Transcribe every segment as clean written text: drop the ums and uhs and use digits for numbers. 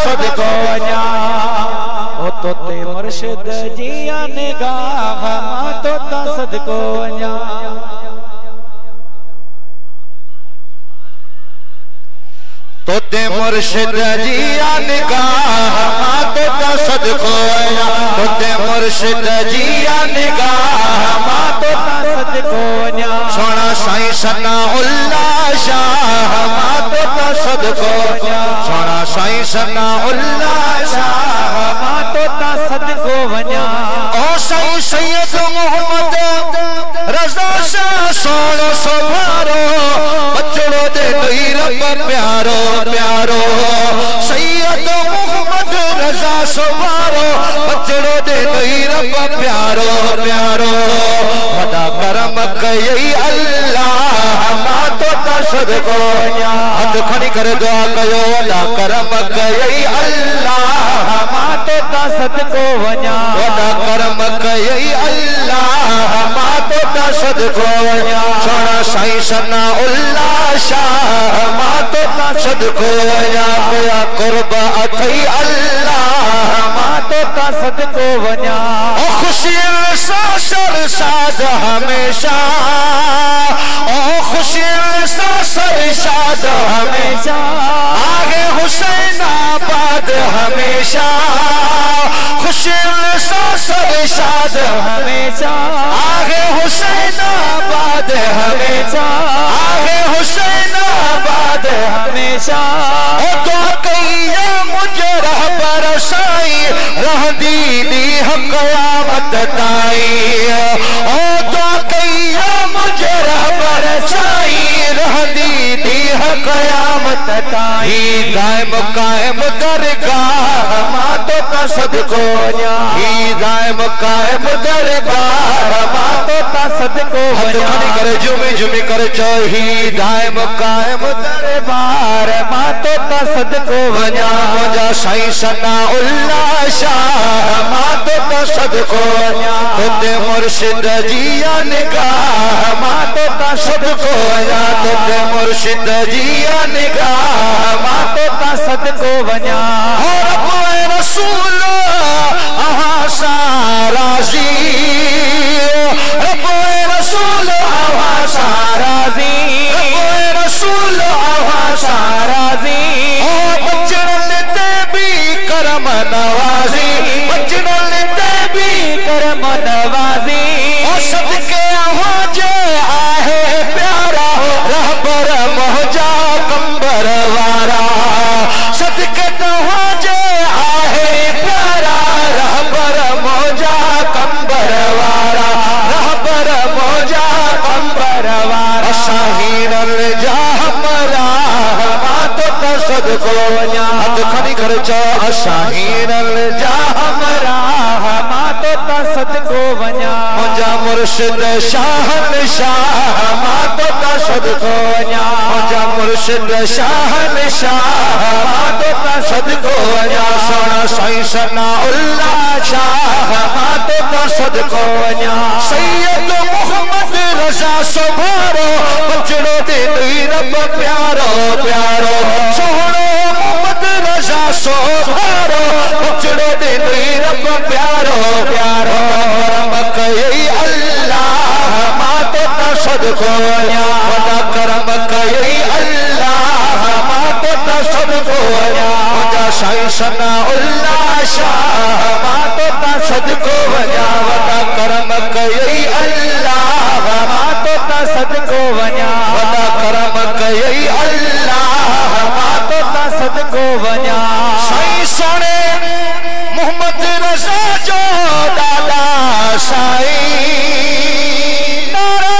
सदको वञा ओ तोते मुर्शिद जी निगाह मां तोता सदको वञा तोते मुर्शिद जी निगाह मां तोता सदको वञा तोते मुर्शिद जी निगाह मां तोता सदको वञा सोना साईं सनाउल्लाह शाह मां तोता सदको वञा सोना साईं सनाउल्लाह शाह मां तोता सदको वञा ओ साईं सैयद मोहम्मद रज़ा शाह सोनो सुभारो बचड़ो दे नई रब प्यारो प्यारो सैयद मोहम्मद रज़ा सुभारो बचड़ो दे नई रब प्यारो प्यारो वॾा करम कयई अल्लाह मां तोता सदको वञा हथ खणी करे दुआ कयो वॾा करम कयई अल्लाह मां तोता सदको वञा वॾा करम कयई अल्लाह मां तोता सदको वञा सोना साईं सनाउल्लाह शाह मां तोता सदको वञा कोया कुर्ब अथई अल्लाह मां तोता सदको वञा ओ खुशी सा सरसाद हमेशा ओ खुशी सा सरसाद हमेशा आगे हुसैनाबाद हमेशा खुशी सा सरसाद हमेशा आगे हुसैनाबाद हमेशा आगे हुसैनाबाद हमेशा ओ तो कईया मुझे रहबर साईं रहंदी दी क़यामत ताईं ओ तो कईया मुझे रहबर साईं रहंदी दी क़यामत ताईं दाइम कायम दरगाह मां तोता सदको वञा ही दाइम कायम दरगाह मां तोता सदको वञा करे जुमी जुमी करे चही दाइम कायम दरबार मां तोता सदको वञा मुंहिंजा साईं सनाउल्लाह शाह मां तोता सदको वञा तोते मुर्शिद जी निगाह मां तोता सदको वञा तोते मुर्शिद जी निगाह मां तोता सदको वञा रसूल अहां सां राज़ी रसूल अहां सां राज़ी रसूल अहां सां राज़ी ओ बचड़न ते भी करम नवाज़ी बचड़न ते भी करम नवाज़ी ओ सदके अहां जे आहे प्यारा रहबर मोहजा कंबर वारा सदके तव्हां जे आहे प्यारा रहबर मोजा कंबर वारा रहबर मोजा कंबर वारा शाहीरल जा हमरा मां तोता सदको वञा हथ खणी करे चओ शाहीरल जा हमरा मां तोता सदको वञा मुंहिंजा मुर्शिद शाहनशाह मां तोता सदको वञा मुंहिंजा मुर्शिद शाहनशाह मां तोता सदको वञा सोना साईं सनाउल्लाह शाह मां तोता सदको वञा सैयद मोहम्मद रज़ा सुभारो बचड़ो दे नई रब प्यारो प्यारो सोहणो मोहम्मद रज़ा सुभारो बचड़ो दे नई रब प्यारो प्यारो करम कयई अल्लाह मां तोता सदको वञा वॾा करम कयई अल्लाह मां तोता सदको वञा मुंहिंजा साईं सनाउल्लाह शाह मां तोता सदको वञा वॾा करम कयई अल्लाह मां तोता सदको वञा वॾा करम कयई अल्लाह मां तोता सदको वञा साईं सोने मोहम्मद रज़ा जो दादा साईं नारा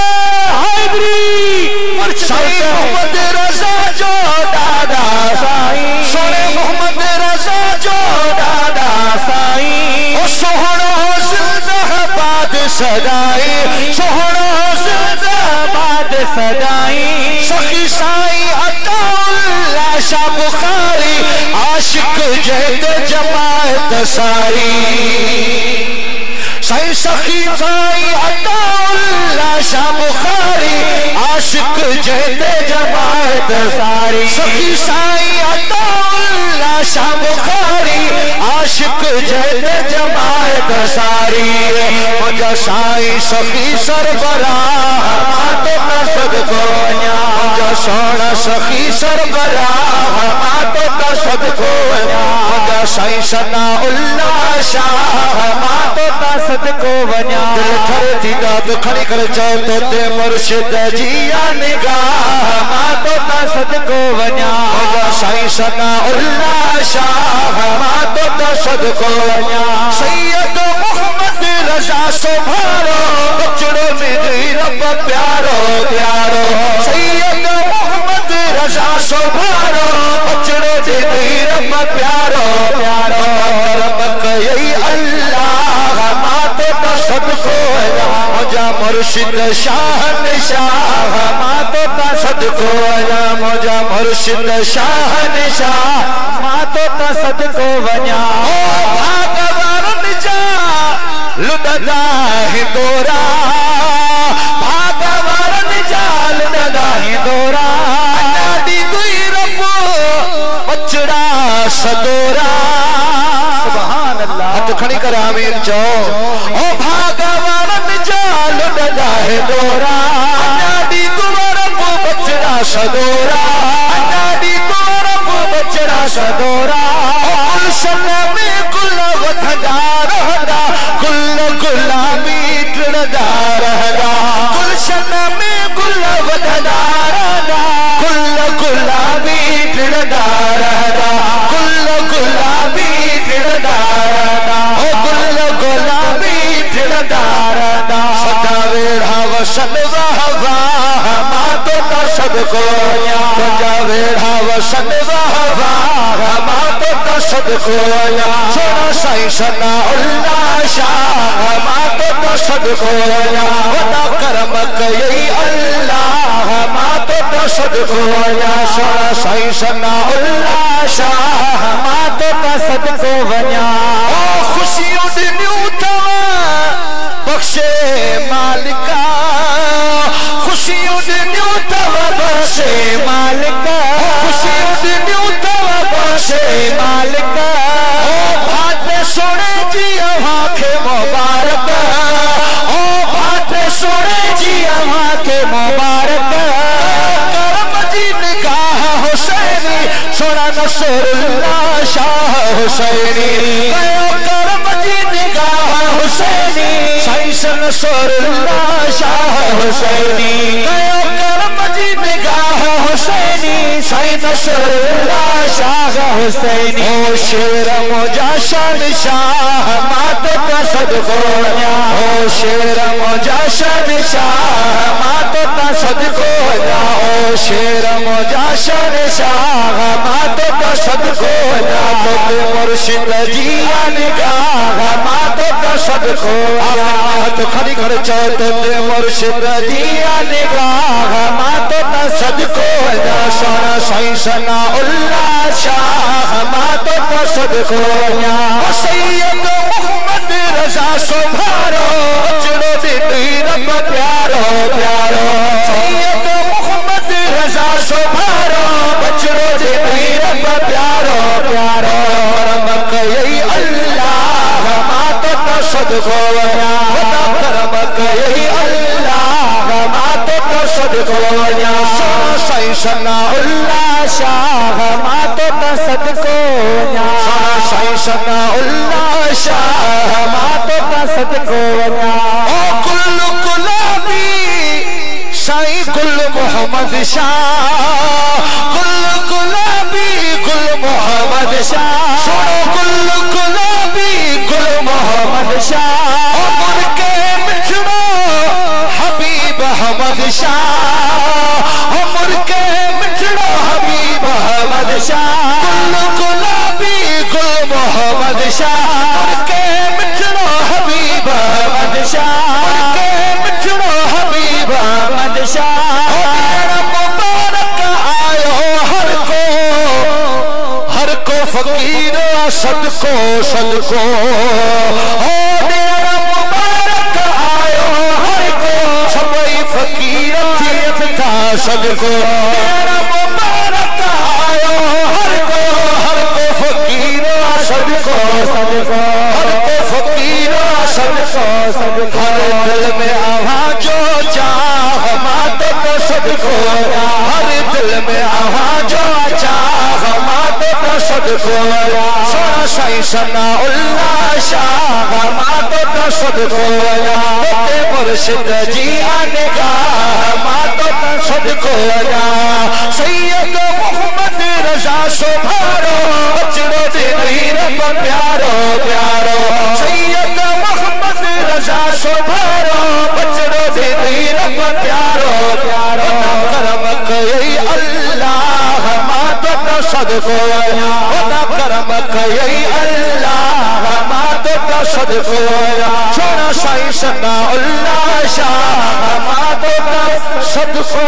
हैदरी साईं मोहम्मद रज़ा जो दादा साईं सोने मोहम्मद रज़ा जो दादा साईं ओ सोहणो जिंदाबाद सदाई सोहणो जिंदाबाद सदाई सखी साईं अताउल्लाह शाह बुखारी आशिक जहद जमात सारी साईं सखी साईं अताउल्लाह शाह बुखारी आशिक जहते जमात सारी सखी साईं अताउल्लाह शाह बुखारी आशिक जहते जमात सारी मुझा साईं सखी सरबराह तो का सदको मुझा सोना सखी सरबराह तो का सदको मुझा साईं सनाउल्लाह शाह तो का सदको वन्या दिल थर थी दाद खड़ी कर जाए तो ते मुर्शिद जिया निगाह तो का सदको वन्या मुझा साईं सनाउल्लाह शाह तो का सदको वन्या सैयद मोहम्मद रजा सुभारो बचड़ो में गई रब प्यारो प्यारो सैयद मोहम्मद रजा सुभारो बचड़ो में गई रब प्यारो प्यारो रब यही अल्लाह मातो का सदको मुझा मुर्शिद शाहनशाह मातो का सदको मुझा मुर्शिद शाहनशाह मातो का सदको वन्या भागवारन जा लुददा हिंदोरा भागवारन जा लुददा हिंदोरा नाडी दुई रब बचड़ा सदोरा सुभान अल्लाह हाथ खड़ी कर आमीन चो ओ भागवारन जा लुददा हिंदोरा नाडी दुई रब बचड़ा सदोरा नाडी दुई रब बचड़ा सदोरा गुलशन में गुल वथदार हदा गुल गुलाबी टिड़दार हदा गुलशन में गुल वथदार हदा गुल गुलाबी टिड़दार हदा गुल गुलाबी टिड़दार हदा ओ गुल गुलाबी टिड़दार हदा सदा वेढ़ा वसन वहवा मातो का सदको सदा वेढ़ा वसन वहवा मातो का सदको सोना साईं सनाउल्लाह शाह मातो का सदको वदा करम कई अल्लाह मातो का सदको सोना साईं सनाउल्लाह शाह मातो का सदको वन्या ओ खुशियों दिन्यू तवा बख्शे मालिका खुशियों दिन्यू तवा बख्शे मालिका खुशियों दिन्यू तवा बख्शे मालिका ओ भाटे सोने जी अहाँ के मुबारक ओ भाटे सोने जी अहाँ के मुबारक करम जी निगाह हुसैनी सोना नसरुल्लाह शाह हुसैनी करम जी निगाह हुसैनी साईं नसरुल्लाह शाह हुसैनी करम जी निगाह हुसैनी साईं नसरुल्लाह शाह हुसैनी ओ शेर मुझा शहनशाह मातो का सदको ओ शेर मुझा शहनशाह मातो का सदको ओ शेर मुझा शहनशाह मातो का सदको तो मुर्शिद जिया निगाह मातो का सदको हाथ खड़ी कर चाहे तो मुर्शिद जिया निगाह मातो का सदको सोना साईं सनाउल्लाह शाह मातो का सदको सैयद मोहम्मद रजा सुभारो बचड़ो दी रब प्यारो प्यारो सैयद मोहम्मद रजा सुभारो बचड़ो दी रब प्यारो प्यारो रब यही अल्लाह मातो का सदको वदा करम यही अल्लाह मातो का सदको सोना साईं सनाउल्लाह शाह मातो का सदको सोना साईं सनाउल्लाह शाह मातो का सदको ओ कुल गुलाबी साईं गुल मोहम्मद शाह गुल गुलाबी गुल मोहम्मद शाह सोनो गुल गुलाबी गुल मोहम्मद शाह उम्र के मिठड़ो हबीब अहमद शाह उम्र के मिठड़ो हबीब अहमद शाह गुल गुलाबी गुल मोहम्मद शाह उम्र के मिठड़ो हबीब अहमद शाह उम्र के मिठड़ो हबीब अहमद शाह मुबारक आयो हर को फकीर सदको सदको ओ मेरा सदको तेरा मुबारक आयो हर को फकीर सदको हर को फकीर सदको हर दिल में आवाज़ो चाह मातो तो सदको हर दिल में आवाज़ो चाह मातो तो सदको सोना साईं सनाउल्लाह शाह मातो तो सदको ते मुर्शिद जी निगाह मातो तो सदको सैयद मोहम्मद रजा सुभारो बचड़ो दे वीर प्यारो प्यारो सैयद मोहम्मद रजा सुभारो बचड़ो दे वीर प्यारो प्यारो करम कई अल्लाह मातो तो सदको करम कई अल्लाह मातो तो सदको छोड़ा साईं सनाउल्लाह शाह मातो तो सदको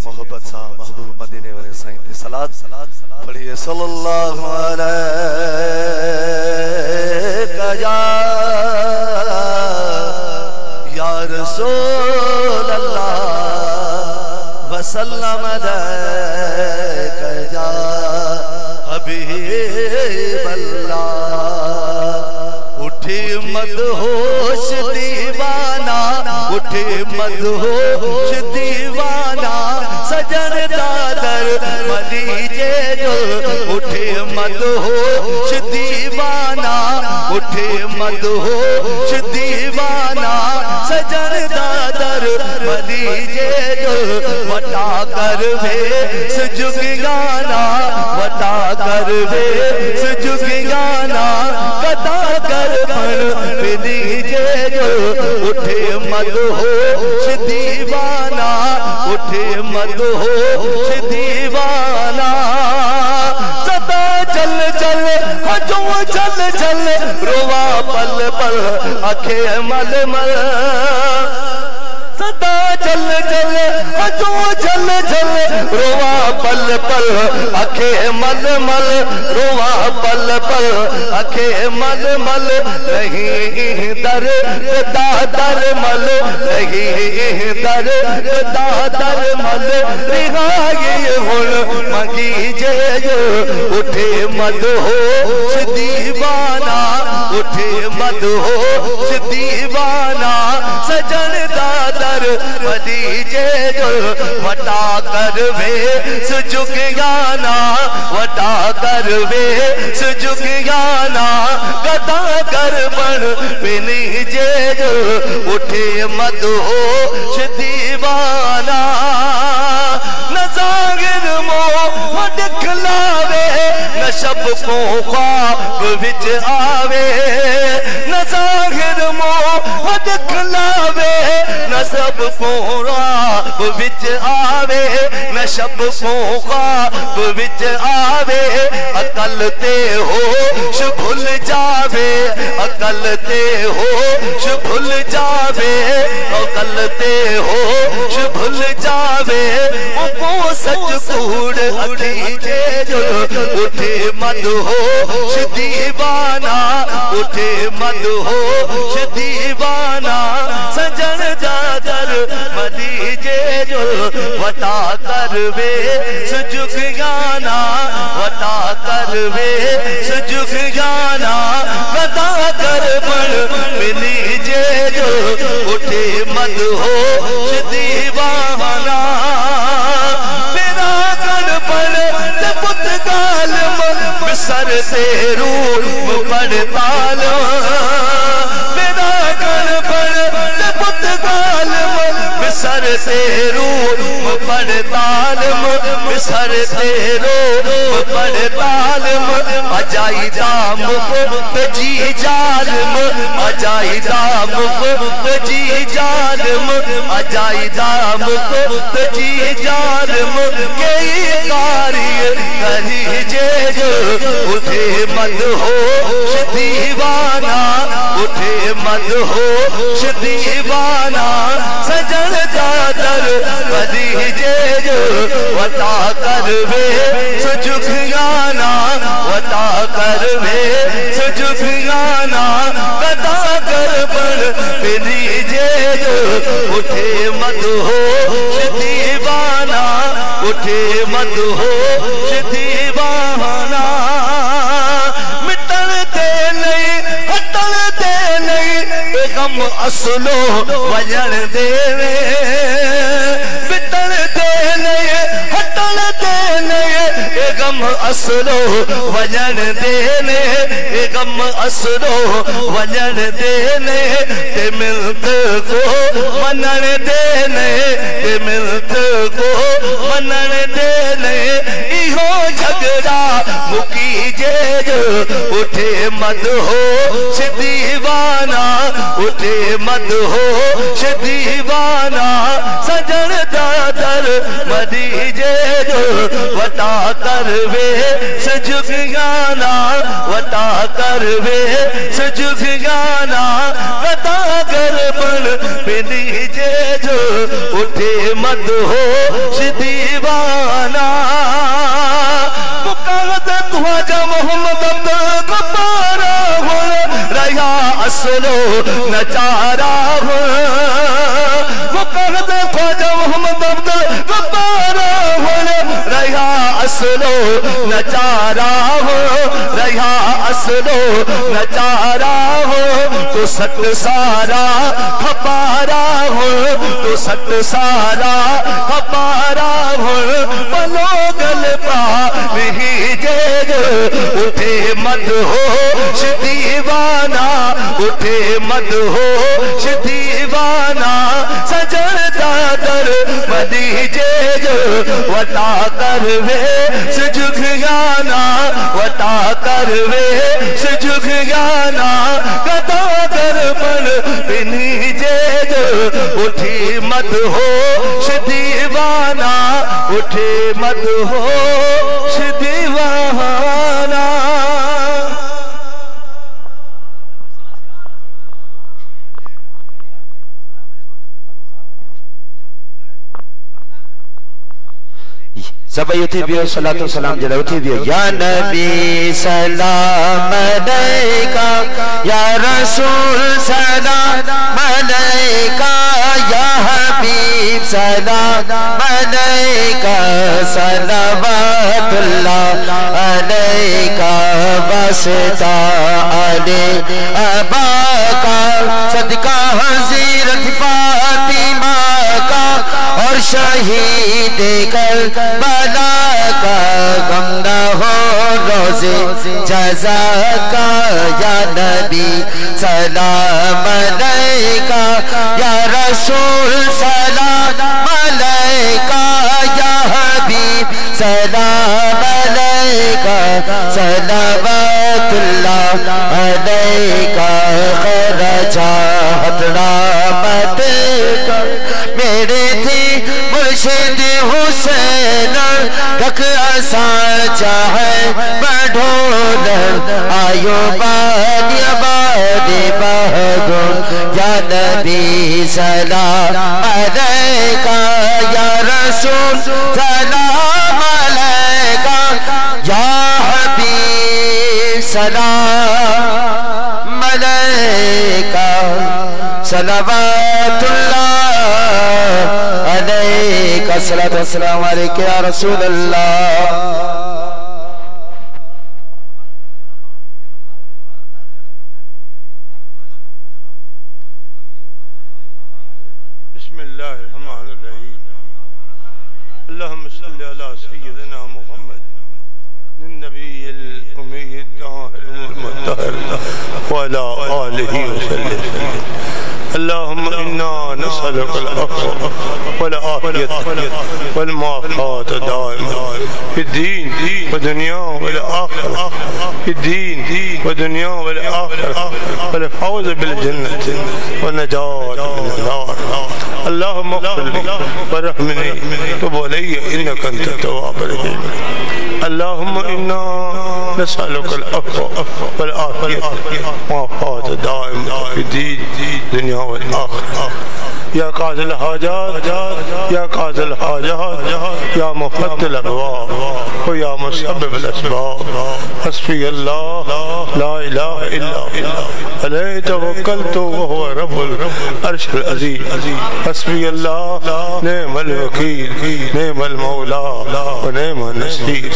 मोहब्बत सा महबूब मदीने वाले साईं ते सलात पढ़िए सल्लल्लाहु अलैहि या रसूल अल्लाह वसल्लम अलैका या हबीब अल्लाह उठे मदहोश दीवाना उठे मदहोश दीवाना सजन दादर मरीजे जो उठे मदहोश दीवाना उठे मदहोश दीवाना सजन दादर मरीजे जो वटा कर वे सुजुग गाना वटा कर वे सुजुग गाना कदा कर पण लीजे जो उठे मदहोश दीवाना उठे मदहोश दीवाना सदा चल चल हजो चल चल रोवा पल पल आखे मल मल सदा चल चल हजो चल चल रोवा पल पल आखे मल मल रोवा पल पल आखे मल मल नहीं दर दादर मल नहीं दर दादर मल रिहाई हुन मंगी जे उठे मदहोश दीवाना उठे मदहोश दीवाना सजन दादर मदीजे जो वटा कर वे सुजुग गाना वटा कर वे सुजुग गाना गदा कर बन बिनी जे जो उठे मदहोश दीवाना न जागिर मोह दिखलावे न शब को ख्वाब विच आवे न जागिर मोह दिखलावे न सब को ख्वाब विच आवे न शब को ख्वाब विच आवे अकल ते होश भूल जावे अकल ते होश भूल जावे अकल ते होश भूल जावे वो सच कूड़ अखी जे जो उठे मदहोश दीवाना उठे मदहोश दीवाना सजन दादर मदीजे जो वटा कर वे सुजुग गाना वटा कर वे सुजुग गाना वटा कर बन मिली जे जो उठे मदहोश दीवाना मेरा गण पर पुतगाल बिसर से रूप पड़ताल मेरा गण पर पुतगाल बिसर से रूप पड़ताल बिसर से रूप पड़ताल अजाई दाम जी जालम अजाई दाम जी जालम अजाई दाम जी जालम कई कारी करी जे जो उठे मदहोश दीवाना, उठे मदहोश दीवाना, सजन दादर मदीजे जो वता करवे सुजुग गाना, वता करवे सुजुग गाना, कदा कर बन दीजे जो उठे मदहोश दीवाना, उठे मदहोश दीवाना। मिटन दे नहीं हटन दे नहीं गम असलो वजन देवे, मिटन दे नहीं हटन दे नहीं गम असलो वजन देने, गम असलो वजन देने, ते मिलत को मनन देने, ते मिलत को मनन देने, इहो झगड़ा मुकी जे जो उठे मदहोश दीवाना, उठे मदहोश दीवाना, सजन दादर मदीजे जो वता करवे सुजुग गाना, वता करवे सुजुग गाना, वता कर बन दीजे जो उठे मदहोश दीवाना। ख्वाजा मोहम्मद अब्दुल गफ्फार रहा असलो नचारा, वो कहते ख्वाजा मोहम्मद अब्दुल गफ्फार रहा असलो नचारा, रहा असलो नचारा, तो सट सारा खपारा हो, तो सट सारा खपारा हो, बलो गल पा नहीं जे उठे मदहोश दीवाना, उठे मदहोश दीवाना, सजन दादर मदीजे जो वता करवे सुजुग गाना, वता करवे सुजुग गाना, कदा कर बन दीजे जो उठी मदहोश दीवाना, उठे मदहोश दीवाना। सबई उठी बियो सलातो सलाम जरा उठी बियो। या नबी सलाम अलैका, या रसूल सलाम अलैका, या हबीब सलाम अलैका, सलवातुल्लाह अलैका, वस्ता अले अबाका, सदका हज़रत फातिमा का और शहीद करबला का, गम न हो रोज़े जज़ा का। या नबी सलाम अलैका, या रसूल सलाम अलैका, या हबीब सलाम अलैका, सलवातुल्लाह अलैका, खरजात रहमत का। मेरे थी मुर्शिद हुसैन रख आसा चाहे बढ़ोल, आयो बादी बादी बहगो। या नबी सलाम अलैका, या रसूल सलाम अलैका, या हबीब सलाम अलैका, सलवातुल्लाह अलैका, सलातो वस्सलाम अलैका या रसूल अल्लाह। बिस्मिल्लाहिर्रहमानिर्रहीम। अल्लाहुम्मा सल्लि अला सय्यिदिना मुहम्मद नबील उम्मी ताहिर मुत्तहर व अला आलिहि वसल्लम। अल्लाहुम्मा इन्ना नसअलुकल अफ़्व वल आफ़ियत वल मुआफ़ात दाइमा फ़िद्दीन व दुनिया वल आख़िरह, फ़िद्दीन व दुनिया वल आख़िरह, वल फ़ौज़ बिल जन्नत व नजात मिनन नार। अल्लाहुम्मा इग़फिरली वरहमनी तुब अलैया इन्नका अंतत तव्वाबुर रहीम। अल्लाहुम्मा इन्ना नसअलुकल अफ़्व वल आफ़ियत वअफ़ात दाइमत फ़िद्दीन दुनिया वल आखिरह। या काज़िल हाजात या काज़िल हाजात या मुफ़त्तिल अबवाब व या मुसब्बिबल असबाब। हस्बी अल्लाह ला इलाहा इल्ला हुवा अलैहि तवक्कलतु व हुवा रब्बुल अर्शिल अज़ीम। हस्बी अल्लाह निअमल वकील निअमल मौला व निअमन नसीर।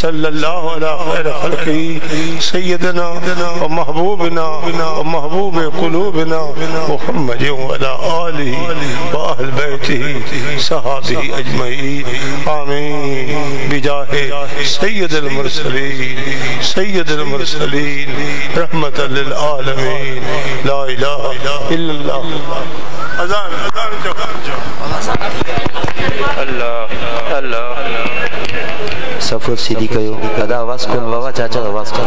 सल्लल्लाहु अला खैर खल्क़ी सय्यदना व महबूबना व महबूब क़ुलूबिना मुहम्मद व अला आलिहि व अहल बैतिही सहाबिही अजमईन। आमीन बिजाहे सय्यदुल मुरसलीन सय्यदुल मुरसलीन रहमतल लिल आलमीन। ला इलाहा इल्लल्लाह। अज़ान अल्लाह अल्लाह सफर सीधी कयो दादा आवाज कोन बाबा चाचा आवाज कर